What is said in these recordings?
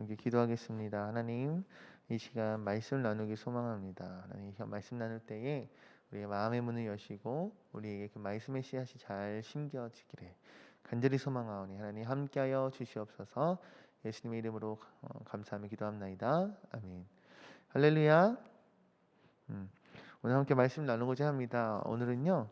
함께 기도하겠습니다. 하나님, 이 시간 말씀을 나누기 소망합니다. 하나님, 이 말씀 나눌 때에 우리의 마음의 문을 여시고 우리에게 그 말씀의 씨앗이 잘 심겨지기를 간절히 소망하오니 하나님 함께하여 주시옵소서. 예수님의 이름으로 감사하며 기도합나이다. 아멘. 할렐루야. 오늘 함께 말씀 나누고자 합니다. 오늘은요,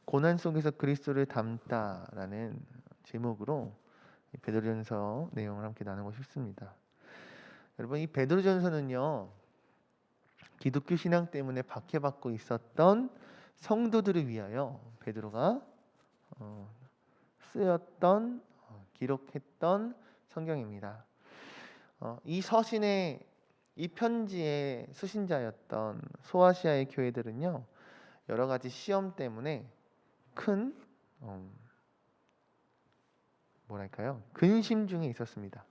고난 속에서 그리스도를 닮다라는 제목으로 베드로전서 내용을 함께 나누고 싶습니다. 여러분, 이 베드로전서는요, 기독교 신앙 때문에 박해받고 있었던 성도들을 위하여 베드로가 쓰였던 기록했던 성경입니다. 이 서신의 이 편지의 수신자였던 소아시아의 교회들은요, 여러 가지 시험 때문에 큰 근심 중에 있었습니다.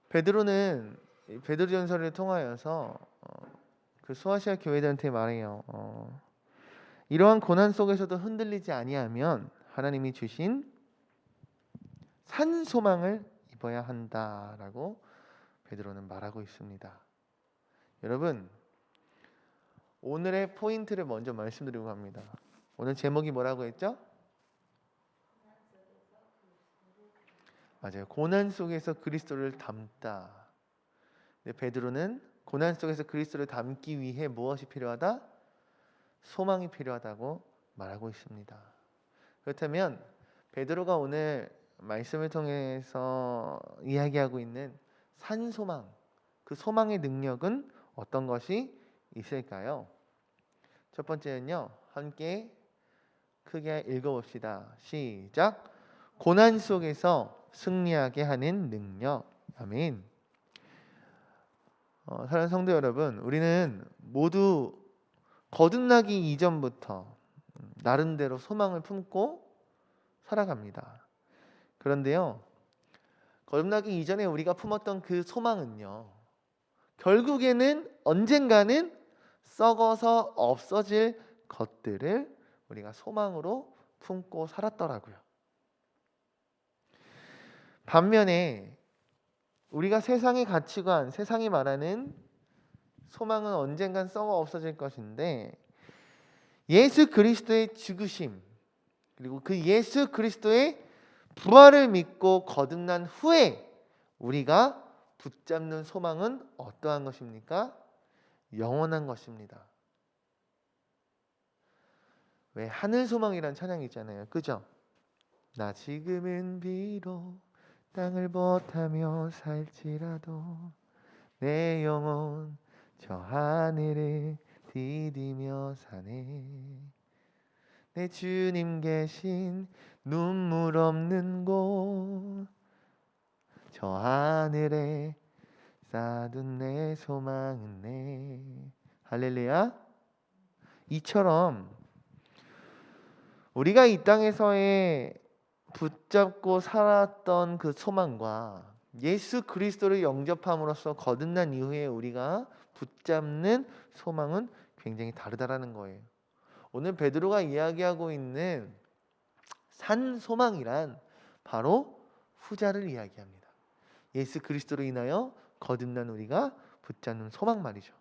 베드로는 베드로전서를 통하여서 그 소아시아 교회들한테 말해요. 이러한 고난 속에서도 흔들리지 아니하면 하나님이 주신 산 소망을 입어야 한다라고 베드로는 말하고 있습니다. 여러분, 오늘의 포인트를 먼저 말씀드리고 갑니다. 오늘 제목이 뭐라고 했죠? 맞아요. 고난 속에서 그리스도를 닮다. 베드로는 고난 속에서 그리스도를 닮기 위해 무엇이 필요하다? 소망이 필요하다고 말하고 있습니다. 그렇다면 베드로가 오늘 말씀을 통해서 이야기하고 있는 산 소망, 그 소망의 능력은 어떤 것이 있을까요? 첫 번째는요, 함께 크게 읽어봅시다. 시작. 고난 속에서 승리하게 하는 능력. 아멘. 사랑하는 성도 여러분, 우리는 모두 거듭나기 이전부터 나름대로 소망을 품고 살아갑니다. 그런데요, 거듭나기 이전에 우리가 품었던 그 소망은요, 결국에는 언젠가는 썩어서 없어질 것들을 우리가 소망으로 품고 살았더라고요. 반면에 우리가 세상의 가치관, 세상이 말하는 소망은 언젠간 썩어 없어질 것인데, 예수 그리스도의 죽으심, 그리고 그 예수 그리스도의 부활을 믿고 거듭난 후에 우리가 붙잡는 소망은 어떠한 것입니까? 영원한 것입니다. 왜 하늘 소망이란 찬양이 있잖아요. 그죠? 나 지금은 비록 땅을 벗하며 살지라도 내 영혼 저 하늘을 디디며 사네. 내 주님 계신 눈물 없는 곳 저 하늘에 쌓아둔 내 소망은 내. 할렐루야. 이처럼 우리가 이 땅에서의 붙잡고 살았던 그 소망과 예수 그리스도를 영접함으로써 거듭난 이후에 우리가 붙잡는 소망은 굉장히 다르다라는 거예요. 오늘 베드로가 이야기하고 있는 산 소망이란 바로 후자를 이야기합니다. 예수 그리스도로 인하여 거듭난 우리가 붙잡는 소망 말이죠.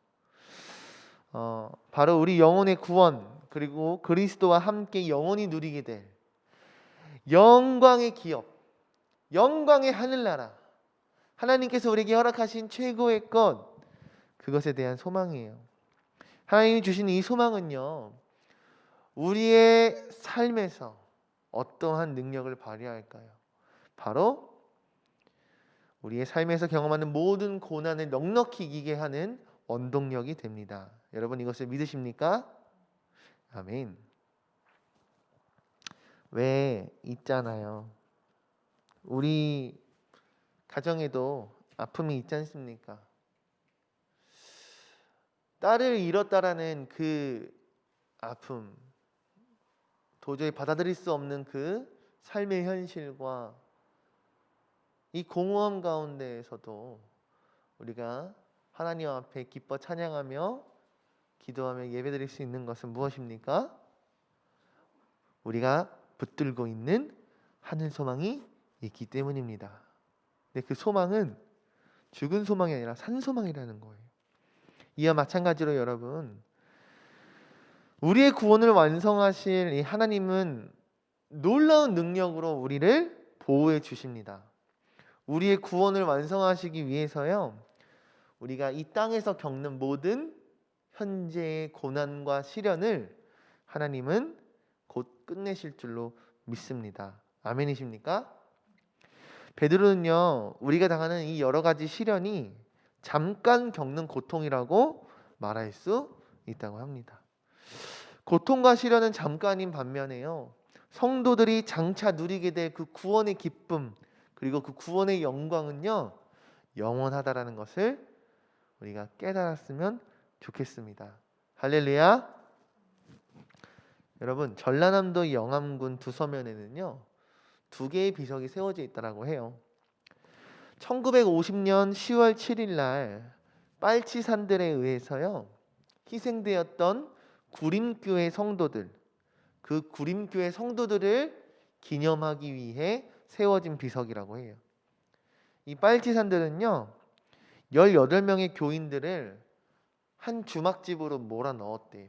바로 우리 영혼의 구원, 그리고 그리스도와 함께 영원히 누리게 될 영광의 기업, 영광의 하늘나라, 하나님께서 우리에게 허락하신 최고의 것, 그것에 대한 소망이에요. 하나님이 주신 이 소망은요, 우리의 삶에서 어떠한 능력을 발휘할까요? 바로 우리의 삶에서 경험하는 모든 고난을 넉넉히 이기게 하는 원동력이 됩니다. 여러분, 이것을 믿으십니까? 아멘. 왜 있잖아요. 우리 가정에도 아픔이 있지 않습니까? 딸을 잃었다라는 그 아픔, 도저히 받아들일 수 없는 그 삶의 현실과 이 공허함 가운데에서도 우리가 하나님 앞에 기뻐 찬양하며 기도하며 예배드릴 수 있는 것은 무엇입니까? 우리가 붙들고 있는 하늘 소망이 있기 때문입니다. 근데 그 소망은 죽은 소망이 아니라 산 소망이라는 거예요. 이와 마찬가지로 여러분, 우리의 구원을 완성하실 이 하나님은 놀라운 능력으로 우리를 보호해 주십니다. 우리의 구원을 완성하시기 위해서요, 우리가 이 땅에서 겪는 모든 현재의 고난과 시련을 하나님은 곧 끝내실 줄로 믿습니다. 아멘이십니까? 베드로는요, 우리가 당하는 이 여러 가지 시련이 잠깐 겪는 고통이라고 말할 수 있다고 합니다. 고통과 시련은 잠깐인 반면에요, 성도들이 장차 누리게 될 그 구원의 기쁨, 그리고 그 구원의 영광은요, 영원하다라는 것을 우리가 깨달았으면 좋겠습니다. 할렐루야. 여러분, 전라남도 영암군 두서면에는요, 두 개의 비석이 세워져 있다고 해요. 1950년 10월 7일 날 빨치산들에 의해서요, 희생되었던 구림교회 성도들, 그 구림교회 성도들을 기념하기 위해 세워진 비석이라고 해요. 이 빨치산들은요, 18명의 교인들을 한 주막집으로 몰아넣었대요.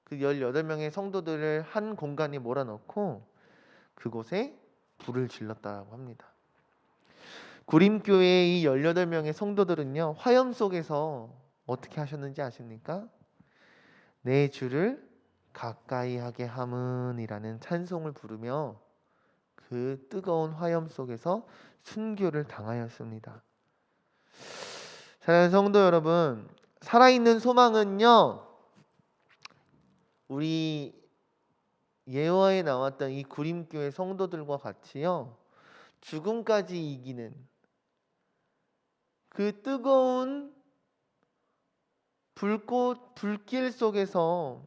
그 18명의 성도들을 한 공간에 몰아넣고 그곳에 불을 질렀다고 합니다. 구림교회의 이 18명의 성도들은요, 화염 속에서 어떻게 하셨는지 아십니까? 내 주를 가까이 하게 함은이라는 찬송을 부르며 그 뜨거운 화염 속에서 순교를 당하였습니다. 사랑하는 성도 여러분, 살아있는 소망은요, 우리 예화에 나왔던 이 구림교회 성도들과 같이요, 죽음까지 이기는 그 뜨거운 불길 속에서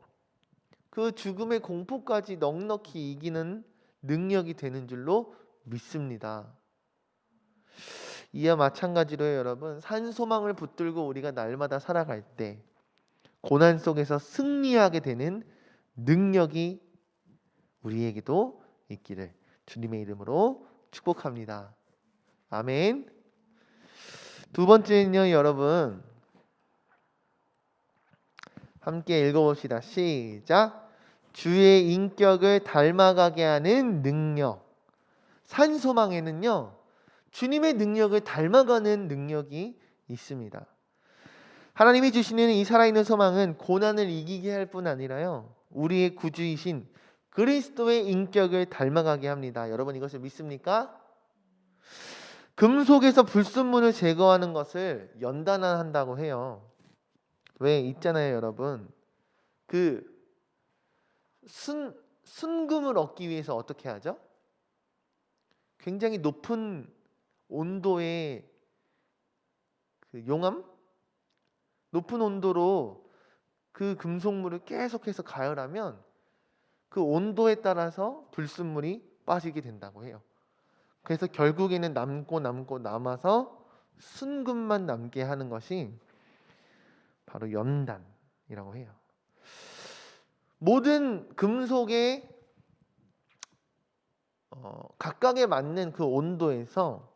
그 죽음의 공포까지 넉넉히 이기는 능력이 되는 줄로 믿습니다. 이와 마찬가지로 여러분, 산 소망을 붙들고 우리가 날마다 살아갈 때 고난 속에서 승리하게 되는 능력이 우리에게도 있기를 주님의 이름으로 축복합니다. 아멘. 두 번째는요, 여러분, 함께 읽어봅시다. 시작. 주의 인격을 닮아가게 하는 능력. 산 소망에는요, 주님의 능력을 닮아가는 능력이 있습니다. 하나님이 주시는 이 살아있는 소망은 고난을 이기게 할 뿐 아니라요, 우리의 구주이신 그리스도의 인격을 닮아가게 합니다. 여러분, 이것을 믿습니까? 금속에서 불순물을 제거하는 것을 연단한다고 해요. 왜? 있잖아요, 여러분. 그 순금을 얻기 위해서 어떻게 하죠? 굉장히 높은 온도의 그 용암? 높은 온도로 그 금속물을 계속해서 가열하면 그 온도에 따라서 불순물이 빠지게 된다고 해요. 그래서 결국에는 남아서 순금만 남게 하는 것이 바로 연단이라고 해요. 모든 금속의 각각에 맞는 그 온도에서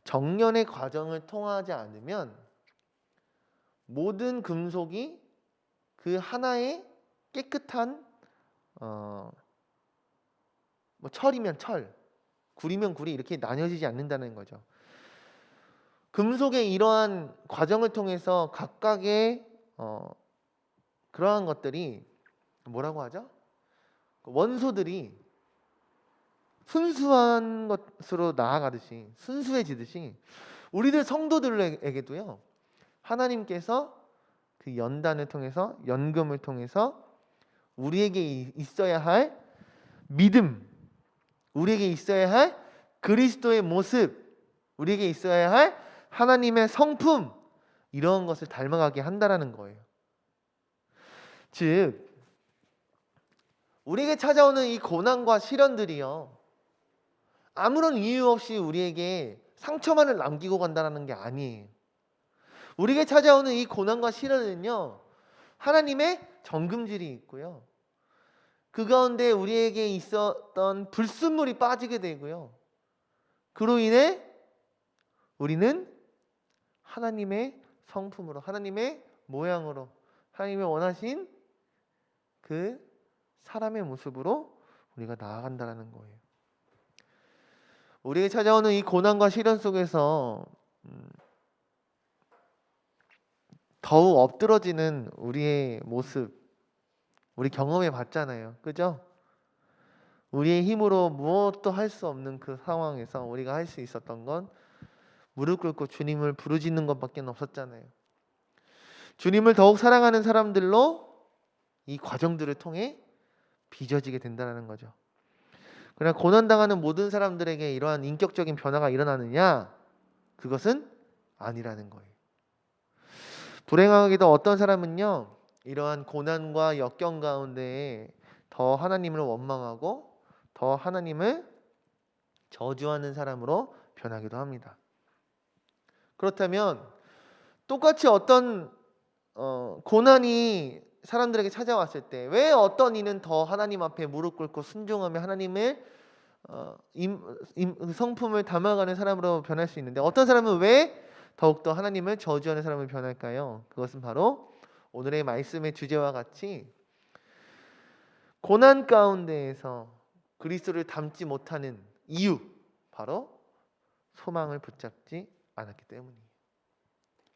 정련의 과정을 통하지 않으면 모든 금속이 그 하나의 깨끗한 철이면 철, 구리면 구리 이렇게 나뉘어지지 않는다는 거죠. 금속의 이러한 과정을 통해서 각각의 그러한 것들이 뭐라고 하죠? 원소들이 순수한 것으로 나아가듯이, 순수해지듯이 우리들 성도들에게도요, 하나님께서 그 연단을 통해서, 연금을 통해서 우리에게 있어야 할 믿음, 우리에게 있어야 할 그리스도의 모습, 우리에게 있어야 할 하나님의 성품, 이런 것을 닮아가게 한다라는 거예요. 즉, 우리에게 찾아오는 이 고난과 시련들이요, 아무런 이유 없이 우리에게 상처만을 남기고 간다는 게 아니에요. 우리에게 찾아오는 이 고난과 시련은요, 하나님의 정금질이 있고요, 그 가운데 우리에게 있었던 불순물이 빠지게 되고요, 그로 인해 우리는 하나님의 성품으로, 하나님의 모양으로, 하나님의 원하신 그 사람의 모습으로 우리가 나아간다는 거예요. 우리에게 찾아오는 이 고난과 시련 속에서 더욱 엎드러지는 우리의 모습, 우리 경험해 봤잖아요. 그죠? 우리의 힘으로 무엇도 할 수 없는 그 상황에서 우리가 할 수 있었던 건 무릎 꿇고 주님을 부르짖는 것밖에 없었잖아요. 주님을 더욱 사랑하는 사람들로 이 과정들을 통해 빚어지게 된다는 거죠. 그러나 고난당하는 모든 사람들에게 이러한 인격적인 변화가 일어나느냐? 그것은 아니라는 거예요. 불행하게도 어떤 사람은요, 이러한 고난과 역경 가운데 더 하나님을 원망하고 더 하나님을 저주하는 사람으로 변하기도 합니다. 그렇다면 똑같이 어떤 고난이 사람들에게 찾아왔을 때 왜 어떤 이는 더 하나님 앞에 무릎 꿇고 순종하며 하나님의 성품을 담아가는 사람으로 변할 수 있는데 어떤 사람은 왜 더욱더 하나님을 저주하는 사람으로 변할까요? 그것은 바로 오늘의 말씀의 주제와 같이 고난 가운데에서 그리스도를 닮지 못하는 이유, 바로 소망을 붙잡지 않았기 때문이에요.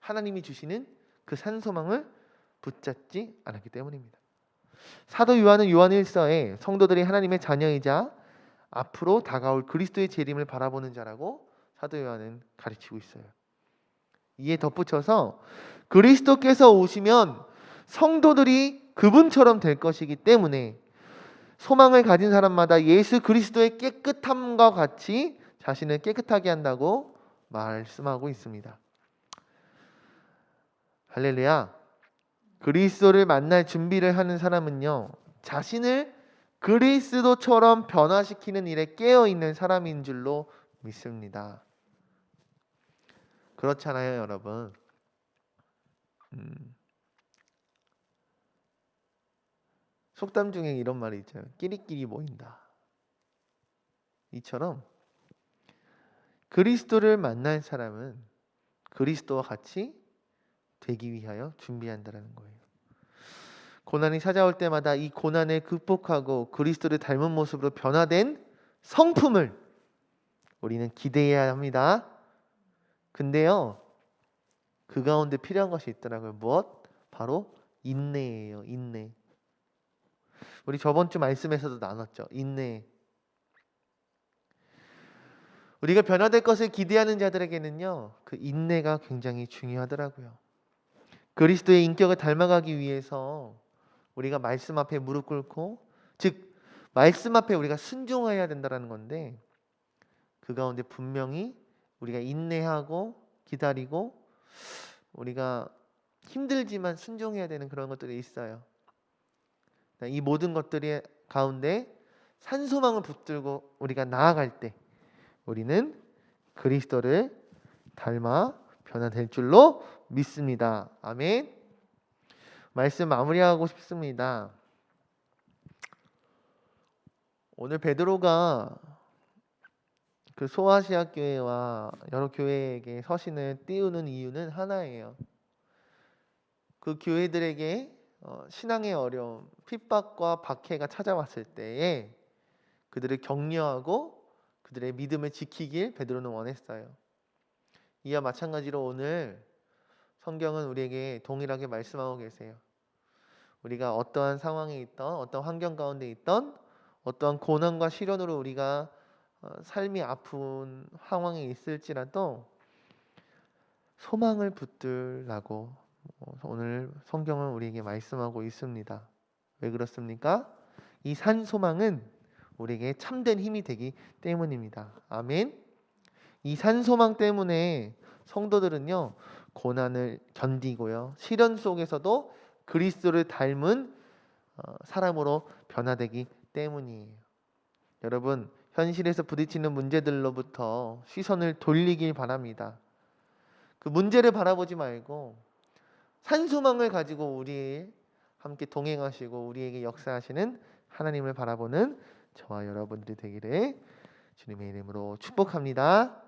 하나님이 주시는 그 산 소망을 붙잡지 않았기 때문입니다. 사도 요한은 요한 1서에 성도들이 하나님의 자녀이자 앞으로 다가올 그리스도의 재림을 바라보는 자라고 사도 요한은 가르치고 있어요. 이에 덧붙여서 그리스도께서 오시면 성도들이 그분처럼 될 것이기 때문에 소망을 가진 사람마다 예수 그리스도의 깨끗함과 같이 자신을 깨끗하게 한다고 말씀하고 있습니다. 할렐루야. 그리스도를 만날 준비를 하는 사람은요, 자신을 그리스도처럼 변화시키는 일에 깨어있는 사람인 줄로 믿습니다. 그렇잖아요, 여러분. 속담 중에 이런 말이 있죠. 끼리끼리 모인다. 이처럼 그리스도를 만날 사람은 그리스도와 같이 되기 위하여 준비한다는 거예요. 고난이 찾아올 때마다 이 고난을 극복하고 그리스도를 닮은 모습으로 변화된 성품을 우리는 기대해야 합니다. 근데요, 그 가운데 필요한 것이 있더라고요. 무엇? 바로 인내예요. 인내. 우리 저번 주 말씀에서도 나눴죠. 인내. 우리가 변화될 것을 기대하는 자들에게는요, 그 인내가 굉장히 중요하더라고요. 그리스도의 인격을 닮아가기 위해서 우리가 말씀 앞에 무릎 꿇고, 즉 말씀 앞에 우리가 순종해야 된다는 건데, 그 가운데 분명히 우리가 인내하고 기다리고 우리가 힘들지만 순종해야 되는 그런 것들이 있어요. 이 모든 것들이 가운데 산소망을 붙들고 우리가 나아갈 때 우리는 그리스도를 닮아 변화될 줄로 믿습니다. 아멘. 말씀 마무리하고 싶습니다. 오늘 베드로가 그 소아시아 교회와 여러 교회에게 서신을 띄우는 이유는 하나예요. 그 교회들에게 신앙의 어려움, 핍박과 박해가 찾아왔을 때에 그들을 격려하고 그들의 믿음을 지키길 베드로는 원했어요. 이와 마찬가지로 오늘 성경은 우리에게 동일하게 말씀하고 계세요. 우리가 어떠한 상황에 있던, 어떤 환경 가운데 있던, 어떠한 고난과 시련으로 우리가 삶이 아픈 상황에 있을지라도 소망을 붙들라고 오늘 성경은 우리에게 말씀하고 있습니다. 왜 그렇습니까? 이 산 소망은 우리에게 참된 힘이 되기 때문입니다. 아멘. 이 산 소망 때문에 성도들은요, 고난을 견디고요, 시련 속에서도 그리스도를 닮은 사람으로 변화되기 때문이에요. 여러분, 현실에서 부딪히는 문제들로부터 시선을 돌리길 바랍니다. 그 문제를 바라보지 말고 산소망을 가지고 우리 함께 동행하시고 우리에게 역사하시는 하나님을 바라보는 저와 여러분들이 되기를 주님의 이름으로 축복합니다.